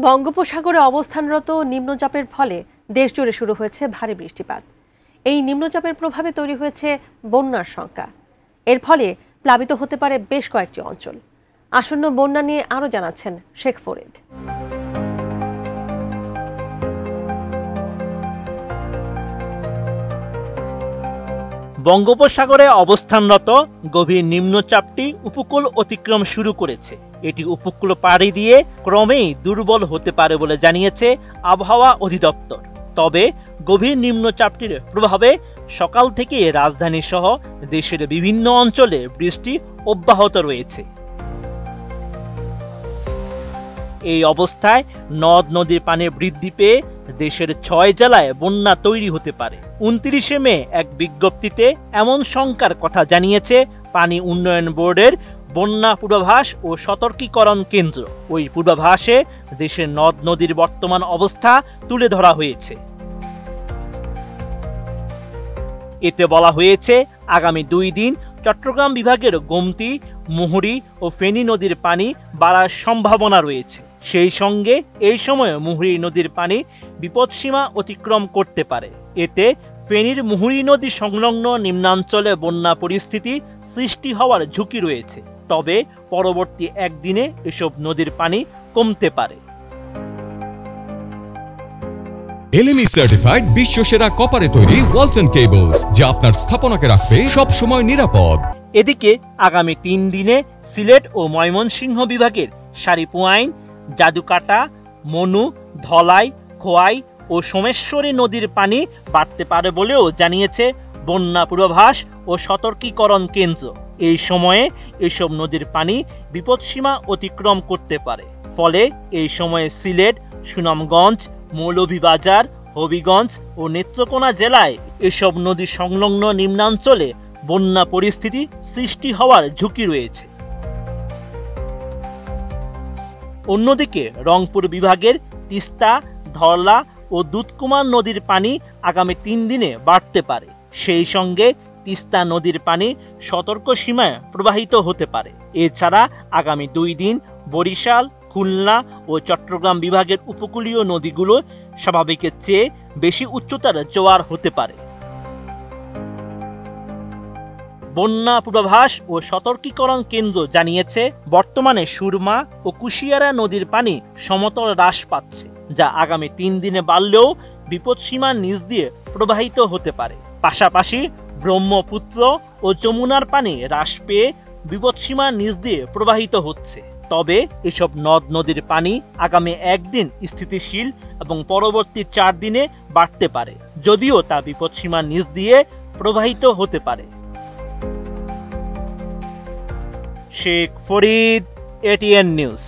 বঙ্গোপসাগরে অবস্থানরত নিম্নচাপের ফলে দেশজুড়ে শুরু হয়েছে ভারী বৃষ্টিপাত। এই নিম্নচাপের প্রভাবে তৈরি হয়েছে বন্যার শঙ্কা। এর ফলে প্লাবিত হতে পারে বেশ কয়েকটি অঞ্চল। আসন্ন বন্যা নিয়ে আরও জানাচ্ছেন শেখ ফরিদ। বঙ্গোপসাগরে অবস্থানরত গভীর নিম্নচাপটি উপকূল অতিক্রম শুরু করেছে। এটি উপকূল পাড়ি দিয়ে ক্রমেই দুর্বল হতে পারে বলে জানিয়েছে আবহাওয়া অধিদপ্তর। তবে গভীর নিম্নচাপটির প্রভাবে সকাল থেকে রাজধানী সহ দেশের বিভিন্ন অঞ্চলে বৃষ্টি অব্যাহত রয়েছে। এই অবস্থায় নদ নদীর পানি বৃদ্ধি পেয়ে দেশের 6 জেলায় বন্যা তৈরি হতে পারে। 29 মে এক বিজ্ঞপ্তিতে এমন শঙ্কার কথা জানিয়েছে পানি উন্নয়ন বোর্ডের বন্যা পূর্বাভাস ও সতর্কীকরণ কেন্দ্র। ওই পূর্বাভাসে দেশের নদ নদীর বর্তমান অবস্থা তুলে ধরা হয়েছে। এতে বলা হয়েছে, আগামী 2 দিন চট্টগ্রাম বিভাগের গোমতী, মুহুরী ও ফেনী নদীর পানি বাড়ার সম্ভাবনা রয়েছে। সেই সঙ্গে এই সময়ে মুহুরী নদীর পানি বিপদসীমা অতিক্রম করতে পারে। এতে ফেনীর মুহুরী নদী সংলগ্ন নিম্নাঞ্চলে বন্যা পরিস্থিতি সৃষ্টি হওয়ার ঝুঁকি রয়েছে। তবে পরবর্তী একদিনে এসব নদীর পানি কমতে পারে। LME সার্টিফাইড বিশ্বসেরা কপারে তৈরি ওয়ালটন কেবলস, যা আপনার স্থাপনাকে রাখবে সব সময় নিরাপদ। এদিকে আগামী 3 দিনে সিলেট ও ময়মনসিংহ বিভাগের সারিপুয়াইন, জাদুকাটা, মনু, ধলাই, খোয়াই ও সোমেশ্বরী নদীর পানি বাড়তে পারে বলেও জানিয়েছে বন্যা পূর্বাভাস ও সতর্কীকরণ কেন্দ্র। এই সময়ে এসব নদীর পানি বিপদসীমা অতিক্রম করতে পারে। ফলে এই সময়ে সিলেট, সুনামগঞ্জ, মৌলভীবাজার, হবিগঞ্জ ও নেত্রকোনা জেলায় এসব নদী সংলগ্ন নিম্নাঞ্চলে বন্যা পরিস্থিতি সৃষ্টি হওয়ার ঝুঁকি রয়েছে। অন্যদিকে রংপুর বিভাগের তিস্তা, ধরলা ও দুধকুমার নদীর পানি আগামী 3 দিনে বাড়তে পারে। সেই সঙ্গে তিস্তা নদীর পানি সতর্ক সীমায় প্রবাহিত হতে পারে। এছাড়া আগামী 2 দিন বরিশাল, খুলনা ও চট্টগ্রাম বিভাগের উপকূলীয় নদীগুলো স্বাভাবিকের চেয়ে বেশি উচ্চতার জোয়ার হতে পারে। বন্যা পূর্বাভাস ও সতর্কীকরণ কেন্দ্র জানিয়েছে, বর্তমানে সুরমা ও কুশিয়ারা নদীর পানি সমতল হ্রাস পাচ্ছে, যা আগামী 3 দিনে বাড়লেও বিপদসীমার নিচ দিয়ে প্রবাহিত হতে পারে। পাশাপাশি ব্রহ্মপুত্র ও যমুনার পানি হ্রাস পেয়ে বিপদসীমার নিচ দিয়ে প্রবাহিত হচ্ছে। তবে এসব নদ নদীর পানি আগামী 1 দিন স্থিতিশীল এবং পরবর্তী 4 দিনে বাড়তে পারে, যদিও তা বিপদসীমার নিচ দিয়ে প্রবাহিত হতে পারে। Sheikh Farid, ATN news.